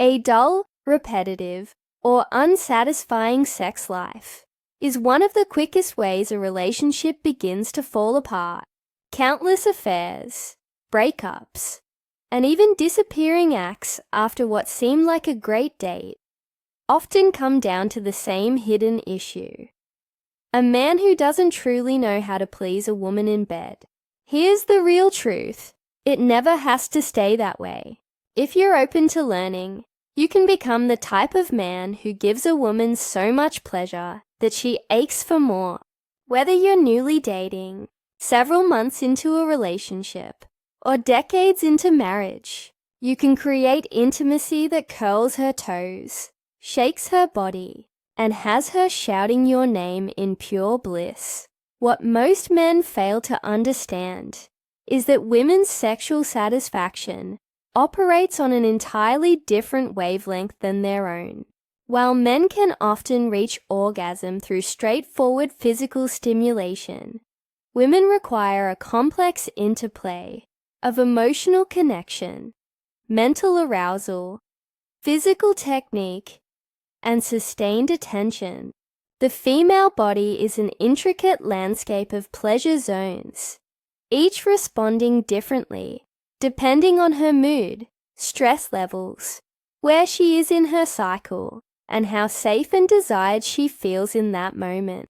A dull, repetitive, or unsatisfying sex life is one of the quickest ways a relationship begins to fall apart. Countless affairs, breakups, and even disappearing acts after what seemed like a great date often come down to the same hidden issue. A man who doesn't truly know how to please a woman in bed. Here's the real truth. It never has to stay that way. If you're open to learning, you can become the type of man who gives a woman so much pleasure that she aches for more. Whether you're newly dating, several months into a relationship, or decades into marriage, you can create intimacy that curls her toes, shakes her body, and has her shouting your name in pure bliss. What most men fail to understand is that women's sexual satisfaction operates on an entirely different wavelength than their own. While men can often reach orgasm through straightforward physical stimulation, women require a complex interplay of emotional connection, mental arousal, physical technique, and sustained attention. The female body is an intricate landscape of pleasure zones, each responding differently, depending on her mood, stress levels, where she is in her cycle, and how safe and desired she feels in that moment.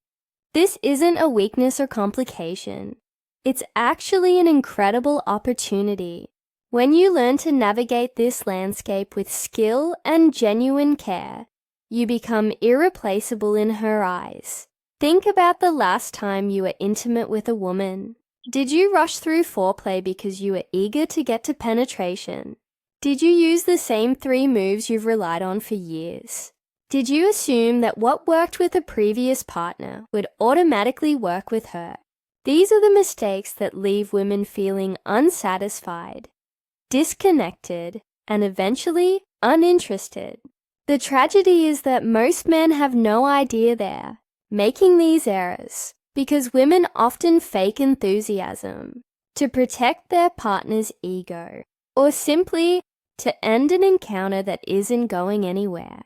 This isn't a weakness or complication. It's actually an incredible opportunity. When you learn to navigate this landscape with skill and genuine care, you become irreplaceable in her eyes. Think about the last time you were intimate with a woman. Did you rush through foreplay because you were eager to get to penetration? Did you use the same 3 moves you've relied on for years? Did you assume that what worked with a previous partner would automatically work with her? These are the mistakes that leave women feeling unsatisfied, disconnected, and eventually uninterested. The tragedy is that most men have no idea they're making these errors because women often fake enthusiasm to protect their partner's ego or simply to end an encounter that isn't going anywhere.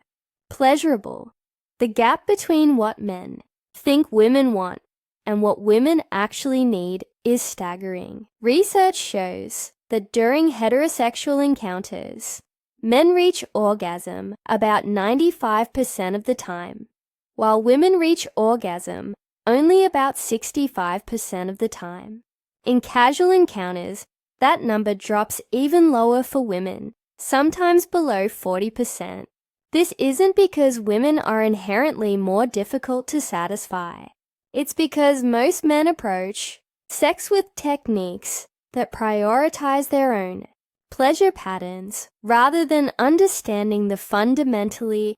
Pleasurable. The gap between what men think women want and what women actually need is staggering. Research shows that during heterosexual encounters, men reach orgasm about 95% of the time, while women reach orgasm only about 65% of the time. In casual encounters, that number drops even lower for women, sometimes below 40%. This isn't because women are inherently more difficult to satisfy. It's because most men approach sex with techniques that prioritize their own pleasure patterns rather than understanding the fundamentally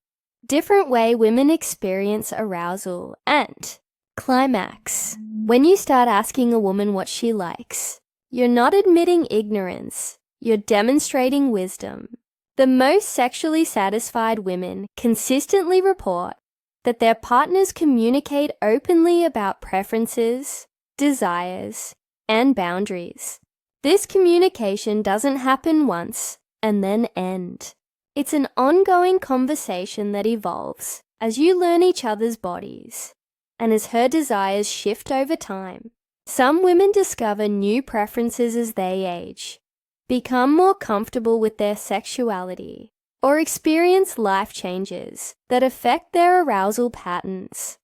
different way women experience arousal and climax. When you start asking a woman what she likes, you're not admitting ignorance, you're demonstrating wisdom. The most sexually satisfied women consistently report that their partners communicate openly about preferences, desires, and boundaries. This communication doesn't happen once and then end. It's an ongoing conversation that evolves as you learn each other's bodies and as her desires shift over time. Some women discover new preferences as they age, become more comfortable with their sexuality, or experience life changes that affect their arousal patterns.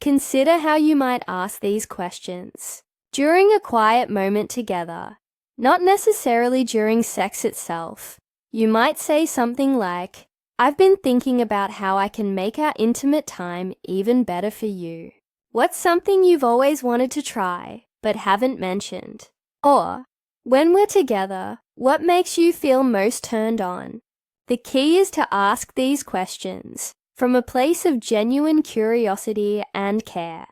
Consider how you might ask these questions during a quiet moment together, not necessarily during sex itself. You might say something like, "I've been thinking about how I can make our intimate time even better for you. What's something you've always wanted to try but haven't mentioned?" Or, "When we're together, what makes you feel most turned on?" The key is to ask these questions from a place of genuine curiosity and care,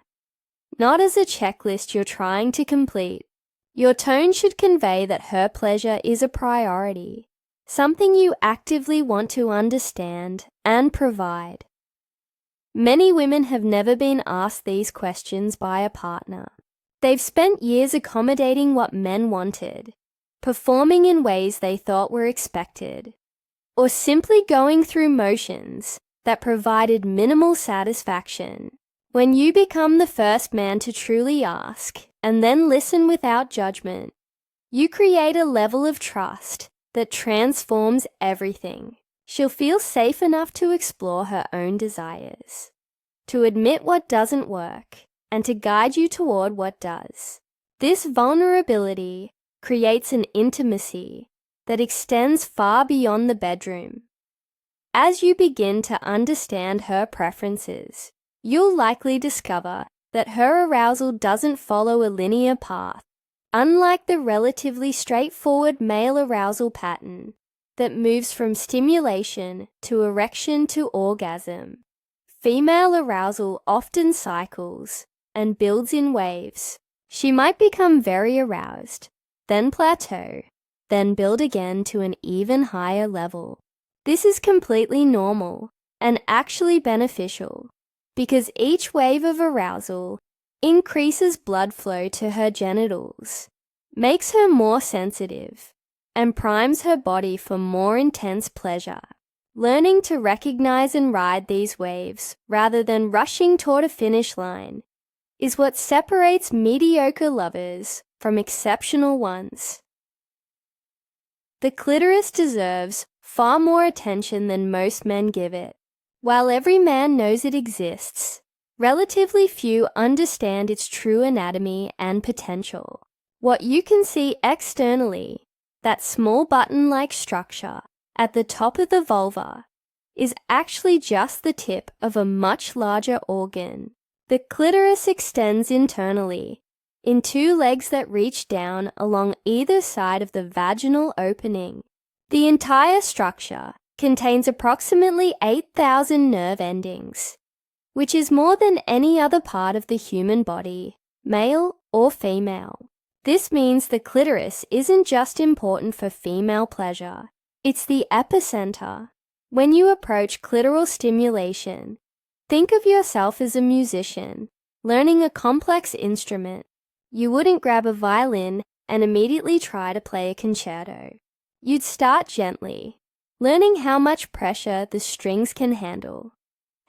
not as a checklist you're trying to complete. Your tone should convey that her pleasure is a priority, something you actively want to understand and provide. Many women have never been asked these questions by a partner. They've spent years accommodating what men wanted, performing in ways they thought were expected, or simply going through motions that provided minimal satisfaction. When you become the first man to truly ask and then listen without judgment, you create a level of trust that transforms everything. She'll feel safe enough to explore her own desires, to admit what doesn't work, and to guide you toward what does. This vulnerability creates an intimacy that extends far beyond the bedroom. As you begin to understand her preferences, you'll likely discover that her arousal doesn't follow a linear path, unlike the relatively straightforward male arousal pattern that moves from stimulation to erection to orgasm. Female arousal often cycles and builds in waves. She might become very aroused, then plateau, then build again to an even higher level. This is completely normal and actually beneficial because each wave of arousal increases blood flow to her genitals, makes her more sensitive, and primes her body for more intense pleasure. Learning to recognize and ride these waves rather than rushing toward a finish line is what separates mediocre lovers from exceptional ones. The clitoris deserves far more attention than most men give it. While every man knows it exists, relatively few understand its true anatomy and potential. What you can see externally, that small button-like structure at the top of the vulva, is actually just the tip of a much larger organ. The clitoris extends internally, in two legs that reach down along either side of the vaginal opening. The entire structure contains approximately 8,000 nerve endings, which is more than any other part of the human body, male or female. This means the clitoris isn't just important for female pleasure, it's the epicenter. When you approach clitoral stimulation, think of yourself as a musician, learning a complex instrument. You wouldn't grab a violin and immediately try to play a concerto. You'd start gently, learning how much pressure the strings can handle,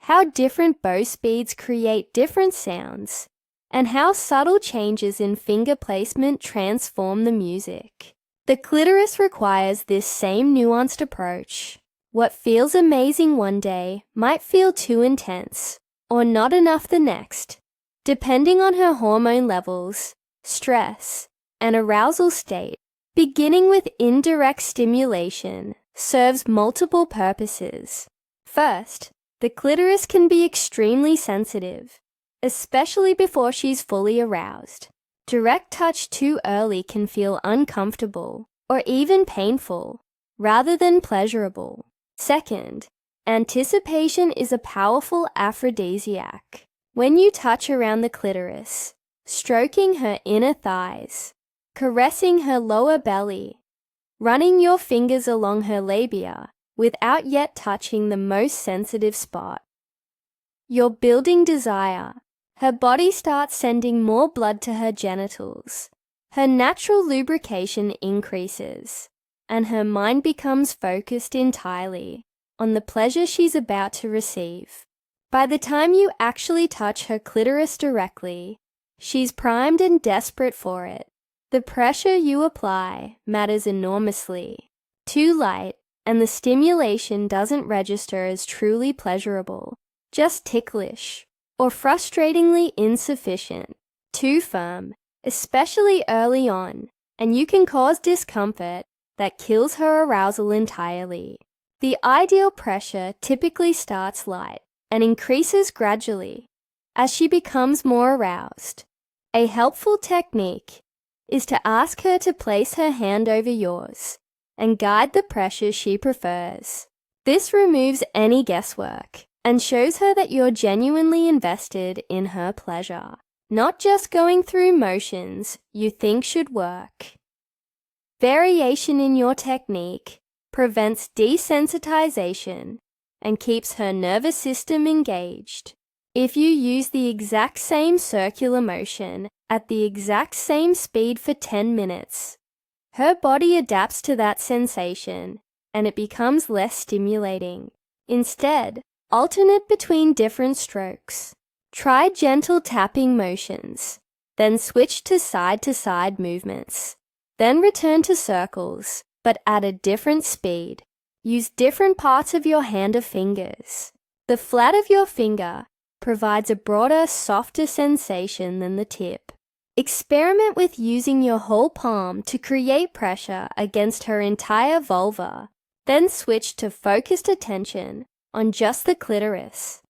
how different bow speeds create different sounds, and how subtle changes in finger placement transform the music. The clitoris requires this same nuanced approach. What feels amazing one day might feel too intense or not enough the next, depending on her hormone levels, stress, and arousal state. Beginning with indirect stimulation serves multiple purposes. First, the clitoris can be extremely sensitive, especially before she's fully aroused. Direct touch too early can feel uncomfortable or even painful, rather than pleasurable. Second, anticipation is a powerful aphrodisiac. When you touch around the clitoris, stroking her inner thighs, caressing her lower belly, running your fingers along her labia without yet touching the most sensitive spot, you're building desire. Her body starts sending more blood to her genitals. Her natural lubrication increases, and her mind becomes focused entirely on the pleasure she's about to receive. By the time you actually touch her clitoris directly, she's primed and desperate for it. The pressure you apply matters enormously. Too light, and the stimulation doesn't register as truly pleasurable, just ticklish, or frustratingly insufficient. Too firm, especially early on, and you can cause discomfort that kills her arousal entirely. The ideal pressure typically starts light and increases gradually as she becomes more aroused. A helpful technique is to ask her to place her hand over yours and guide the pressure she prefers. This removes any guesswork and shows her that you're genuinely invested in her pleasure, not just going through motions you think should work. Variation in your technique prevents desensitization and keeps her nervous system engaged. If you use the exact same circular motion at the exact same speed for 10 minutes, her body adapts to that sensation and it becomes less stimulating. Instead, alternate between different strokes. Try gentle tapping motions, then switch to side movements. Then return to circles, but at a different speed. Use different parts of your hand or fingers. The flat of your finger provides a broader, softer sensation than the tip. Experiment with using your whole palm to create pressure against her entire vulva, then switch to focused attention on just the clitoris.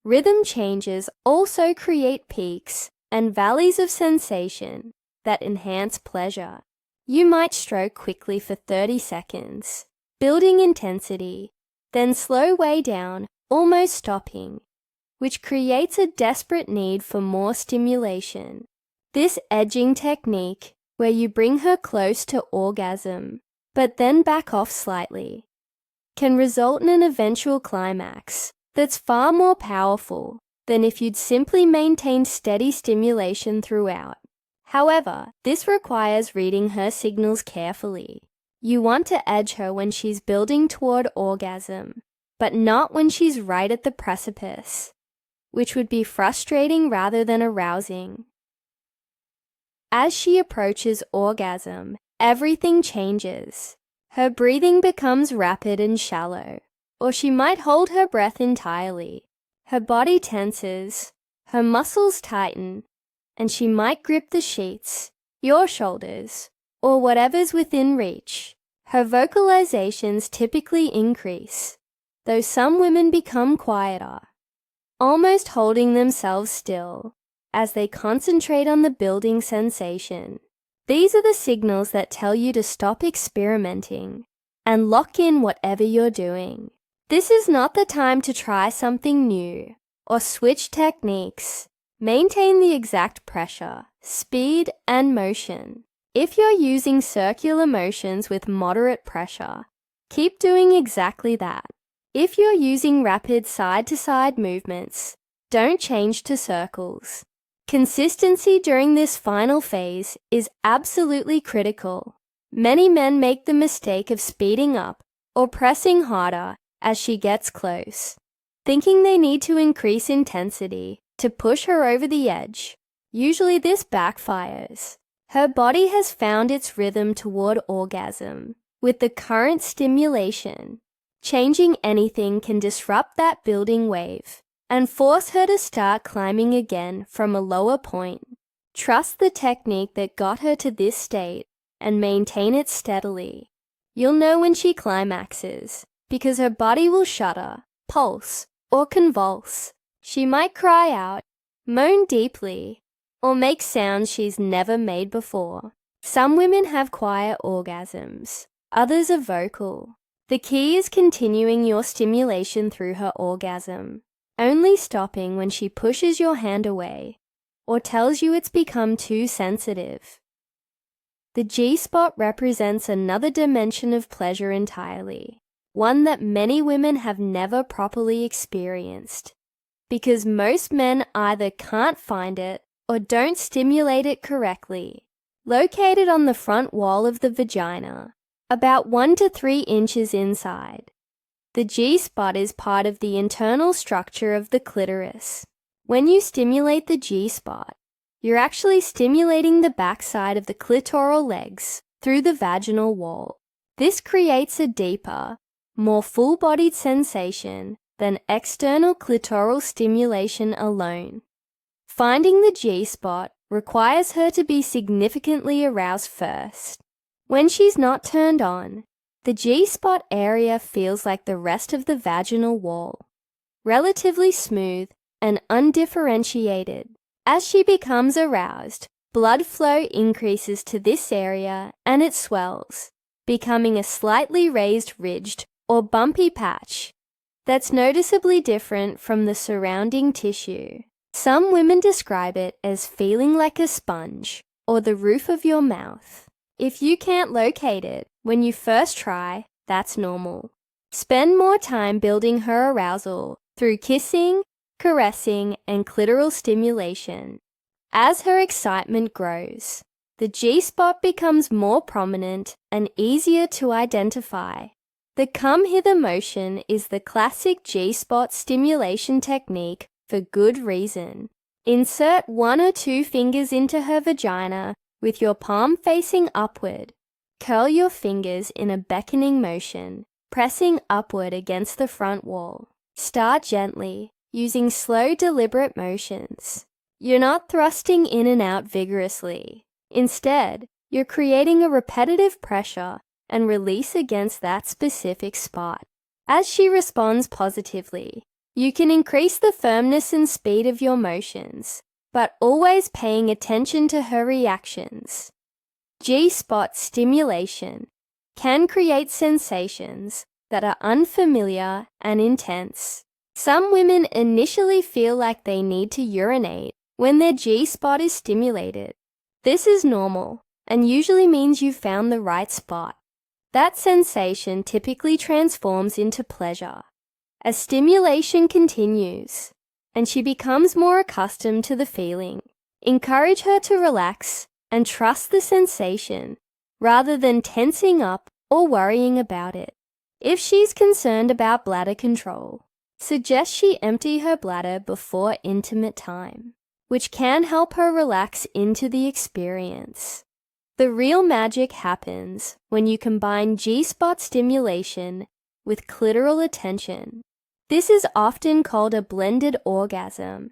Rhythm changes also create peaks and valleys of sensation that enhance pleasure. You might stroke quickly for 30 seconds, building intensity, then slow way down, almost stopping, which creates a desperate need for more stimulation. This edging technique, where you bring her close to orgasm, but then back off slightly, can result in an eventual climax that's far more powerful than if you'd simply maintained steady stimulation throughout. However, this requires reading her signals carefully. You want to edge her when she's building toward orgasm, but not when she's right at the precipice, which would be frustrating rather than arousing. As she approaches orgasm, everything changes. Her breathing becomes rapid and shallow, or she might hold her breath entirely. Her body tenses, her muscles tighten, and she might grip the sheets, your shoulders, or whatever's within reach. Her vocalizations typically increase, though some women become quieter, almost holding themselves still as they concentrate on the building sensation. These are the signals that tell you to stop experimenting and lock in whatever you're doing. This is not the time to try something new or switch techniques. Maintain the exact pressure, speed, and motion. If you're using circular motions with moderate pressure, keep doing exactly that. If you're using rapid side-to-side movements, don't change to circles. Consistency during this final phase is absolutely critical. Many men make the mistake of speeding up or pressing harder as she gets close, thinking they need to increase intensity to push her over the edge. Usually this backfires. Her body has found its rhythm toward orgasm. With the current stimulation, changing anything can disrupt that building wave and force her to start climbing again from a lower point. Trust the technique that got her to this state and maintain it steadily. You'll know when she climaxes because her body will shudder, pulse, or convulse. She might cry out, moan deeply, or make sounds she's never made before. Some women have quiet orgasms, others are vocal. The key is continuing your stimulation through her orgasm, only stopping when she pushes your hand away or tells you it's become too sensitive. The G-spot represents another dimension of pleasure entirely, one that many women have never properly experienced, because most men either can't find it or don't stimulate it correctly. Located on the front wall of the vagina, about 1 to 3 inches inside, the G-spot is part of the internal structure of the clitoris. When you stimulate the G-spot, you're actually stimulating the backside of the clitoral legs through the vaginal wall. This creates a deeper, more full-bodied sensation than external clitoral stimulation alone. Finding the G-spot requires her to be significantly aroused first. When she's not turned on, the G-spot area feels like the rest of the vaginal wall, relatively smooth and undifferentiated. As she becomes aroused, blood flow increases to this area and it swells, becoming a slightly raised, ridged, or bumpy patch that's noticeably different from the surrounding tissue. Some women describe it as feeling like a sponge or the roof of your mouth. If you can't locate it when you first try, that's normal. Spend more time building her arousal through kissing, caressing, and clitoral stimulation. As her excitement grows, the G-spot becomes more prominent and easier to identify. The come hither motion is the classic G-spot stimulation technique for good reason. Insert 1 or 2 fingers into her vagina with your palm facing upward. Curl your fingers in a beckoning motion, pressing upward against the front wall. Start gently, using slow, deliberate motions. You're not thrusting in and out vigorously. Instead, you're creating a repetitive pressure and release against that specific spot. As she responds positively, you can increase the firmness and speed of your motions, but always paying attention to her reactions. G-spot stimulation can create sensations that are unfamiliar and intense. Some women initially feel like they need to urinate when their G-spot is stimulated. This is normal and usually means you've found the right spot. That sensation typically transforms into pleasure. As stimulation continues and she becomes more accustomed to the feeling, encourage her to relax and trust the sensation rather than tensing up or worrying about it. If she's concerned about bladder control, suggest she empty her bladder before intimate time, which can help her relax into the experience. The real magic happens when you combine G-spot stimulation with clitoral attention. This is often called a blended orgasm,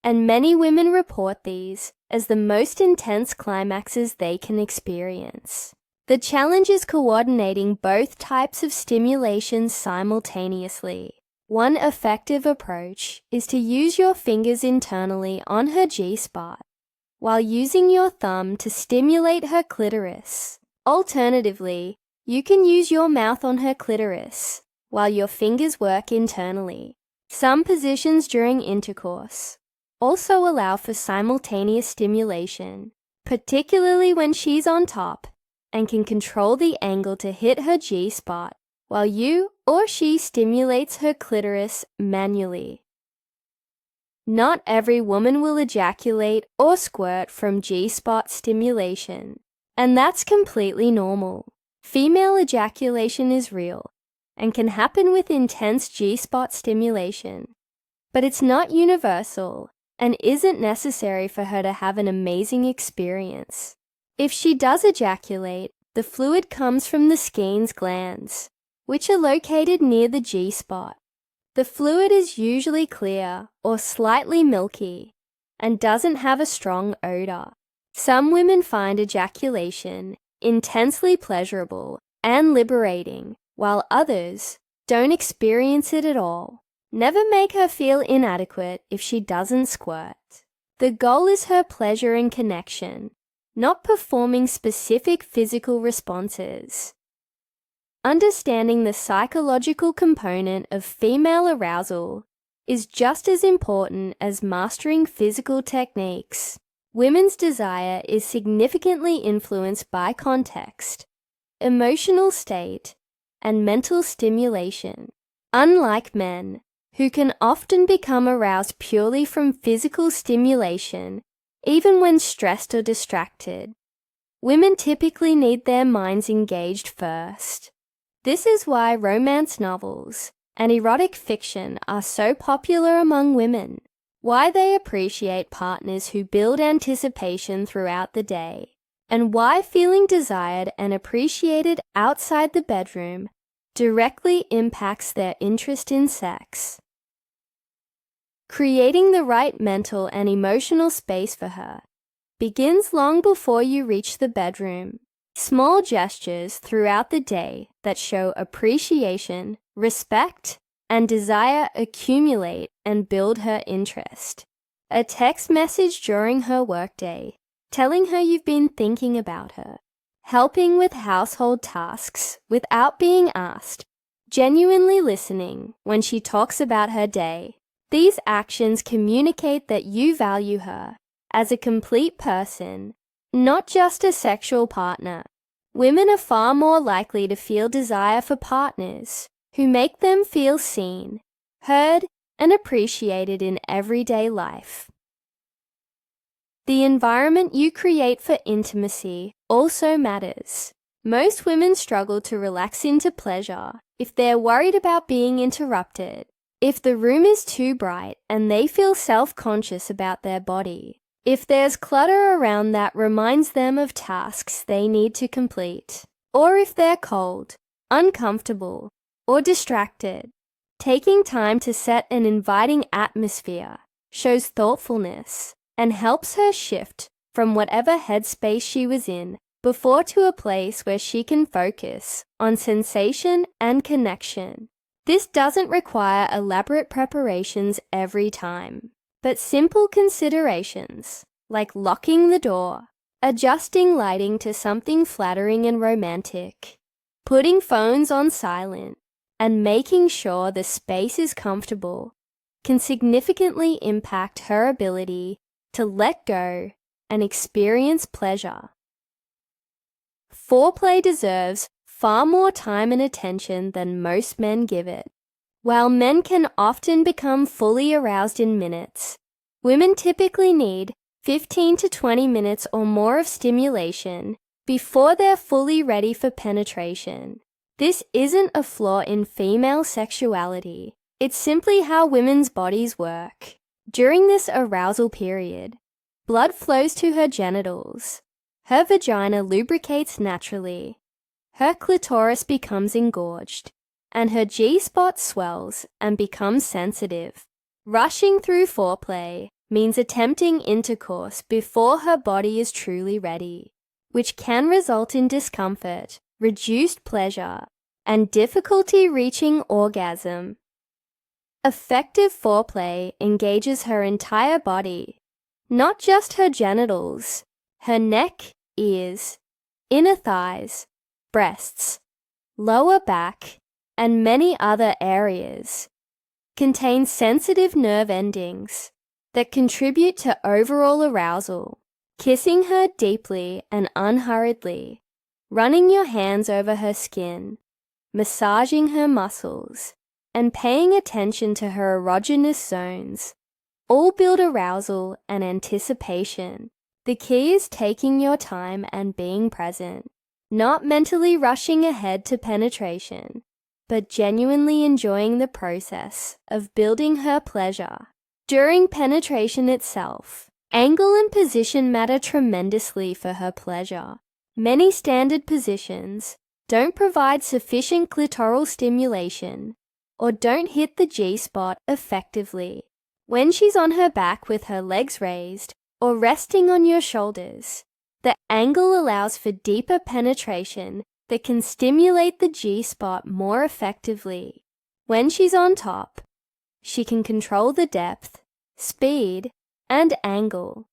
and many women report these as the most intense climaxes they can experience. The challenge is coordinating both types of stimulation simultaneously. One effective approach is to use your fingers internally on her G-spot, while using your thumb to stimulate her clitoris. Alternatively, you can use your mouth on her clitoris, while your fingers work internally. Some positions during intercourse also allow for simultaneous stimulation, particularly when she's on top, and can control the angle to hit her G-spot, while you or she stimulates her clitoris manually. Not every woman will ejaculate or squirt from G-spot stimulation, and that's completely normal. Female ejaculation is real and can happen with intense G-spot stimulation, but it's not universal and isn't necessary for her to have an amazing experience. If she does ejaculate, the fluid comes from the Skene's glands, which are located near the G-spot. The fluid is usually clear or slightly milky and doesn't have a strong odor. Some women find ejaculation intensely pleasurable and liberating, while others don't experience it at all. Never make her feel inadequate if she doesn't squirt. The goal is her pleasure and connection, not performing specific physical responses. Understanding the psychological component of female arousal is just as important as mastering physical techniques. Women's desire is significantly influenced by context, emotional state, and mental stimulation. Unlike men, who can often become aroused purely from physical stimulation, even when stressed or distracted, women typically need their minds engaged first. This is why romance novels and erotic fiction are so popular among women, why they appreciate partners who build anticipation throughout the day, and why feeling desired and appreciated outside the bedroom directly impacts their interest in sex. Creating the right mental and emotional space for her begins long before you reach the bedroom. Small gestures throughout the day that show appreciation, respect, and desire accumulate and build her interest. A text message during her workday, telling her you've been thinking about her. Helping with household tasks without being asked. Genuinely listening when she talks about her day. These actions communicate that you value her as a complete person, not just a sexual partner. Women are far more likely to feel desire for partners who make them feel seen, heard, and appreciated in everyday life. The environment you create for intimacy also matters. Most women struggle to relax into pleasure if they're worried about being interrupted, if the room is too bright and they feel self-conscious about their body, if there's clutter around that reminds them of tasks they need to complete, or if they're cold, uncomfortable, or distracted. Taking time to set an inviting atmosphere shows thoughtfulness and helps her shift from whatever headspace she was in before to a place where she can focus on sensation and connection. This doesn't require elaborate preparations every time, but simple considerations like locking the door, adjusting lighting to something flattering and romantic, putting phones on silent, and making sure the space is comfortable can significantly impact her ability to let go and experience pleasure. Foreplay deserves far more time and attention than most men give it. While men can often become fully aroused in minutes, women typically need 15 to 20 minutes or more of stimulation before they're fully ready for penetration. This isn't a flaw in female sexuality. It's simply how women's bodies work. During this arousal period, blood flows to her genitals. Her vagina lubricates naturally. Her clitoris becomes engorged, and her G-spot swells and becomes sensitive. Rushing through foreplay means attempting intercourse before her body is truly ready, which can result in discomfort, reduced pleasure, and difficulty reaching orgasm. Effective foreplay engages her entire body, not just her genitals, her neck, ears, inner thighs, breasts, lower back, and many other areas. Contains sensitive nerve endings that contribute to overall arousal. Kissing her deeply and unhurriedly, running your hands over her skin, massaging her muscles, and paying attention to her erogenous zones all build arousal and anticipation. The key is taking your time and being present, not mentally rushing ahead to penetration, but genuinely enjoying the process of building her pleasure. During penetration itself, angle and position matter tremendously for her pleasure. Many standard positions don't provide sufficient clitoral stimulation or don't hit the G-spot effectively. When she's on her back with her legs raised or resting on your shoulders, the angle allows for deeper penetration that can stimulate the G-spot more effectively. When she's on top, she can control the depth, speed, and angle,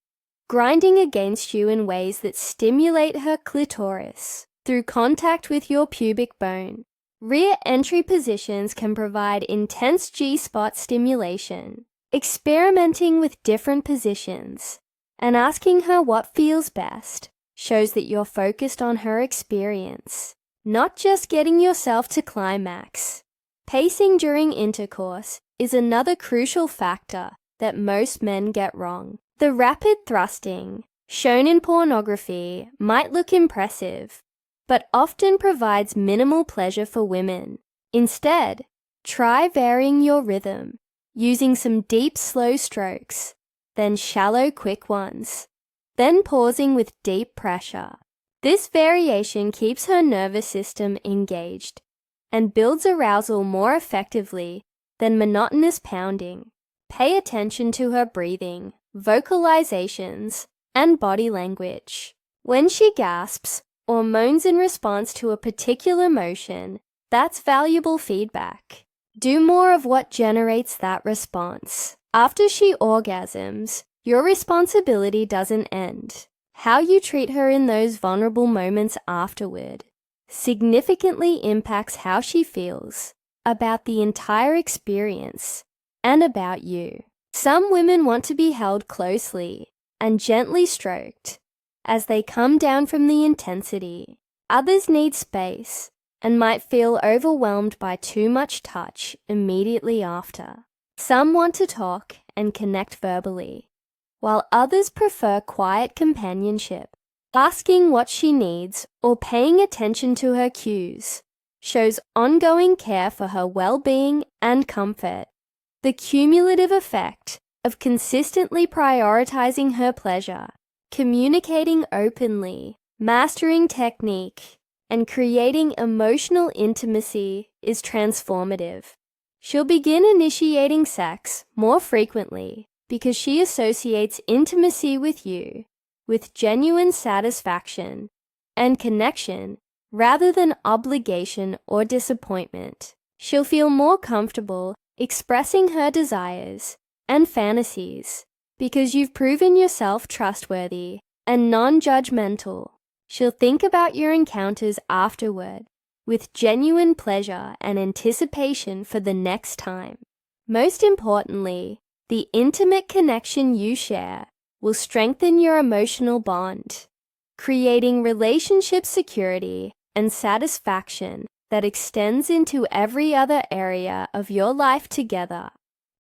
grinding against you in ways that stimulate her clitoris through contact with your pubic bone. Rear entry positions can provide intense G-spot stimulation. Experimenting with different positions and asking her what feels best shows that you're focused on her experience, not just getting yourself to climax. Pacing during intercourse is another crucial factor that most men get wrong. The rapid thrusting, shown in pornography, might look impressive, but often provides minimal pleasure for women. Instead, try varying your rhythm, using some deep, slow strokes, then shallow, quick ones, then pausing with deep pressure. This variation keeps her nervous system engaged and builds arousal more effectively than monotonous pounding. Pay attention to her breathing, vocalizations, and body language. When she gasps or moans in response to a particular motion, that's valuable feedback. Do more of what generates that response. After she orgasms, your responsibility doesn't end. How you treat her in those vulnerable moments afterward significantly impacts how she feels about the entire experience and about you. Some women want to be held closely and gently stroked as they come down from the intensity. Others need space and might feel overwhelmed by too much touch immediately after. Some want to talk and connect verbally, while others prefer quiet companionship. Asking what she needs or paying attention to her cues shows ongoing care for her well-being and comfort. The cumulative effect of consistently prioritizing her pleasure, communicating openly, mastering technique, and creating emotional intimacy is transformative. She'll begin initiating sex more frequently because she associates intimacy with you with genuine satisfaction and connection rather than obligation or disappointment. She'll feel more comfortable expressing her desires and fantasies because you've proven yourself trustworthy and non-judgmental. She'll think about your encounters afterward with genuine pleasure and anticipation for the next time. Most importantly, the intimate connection you share will strengthen your emotional bond, creating relationship security and satisfaction that extends into every other area of your life together.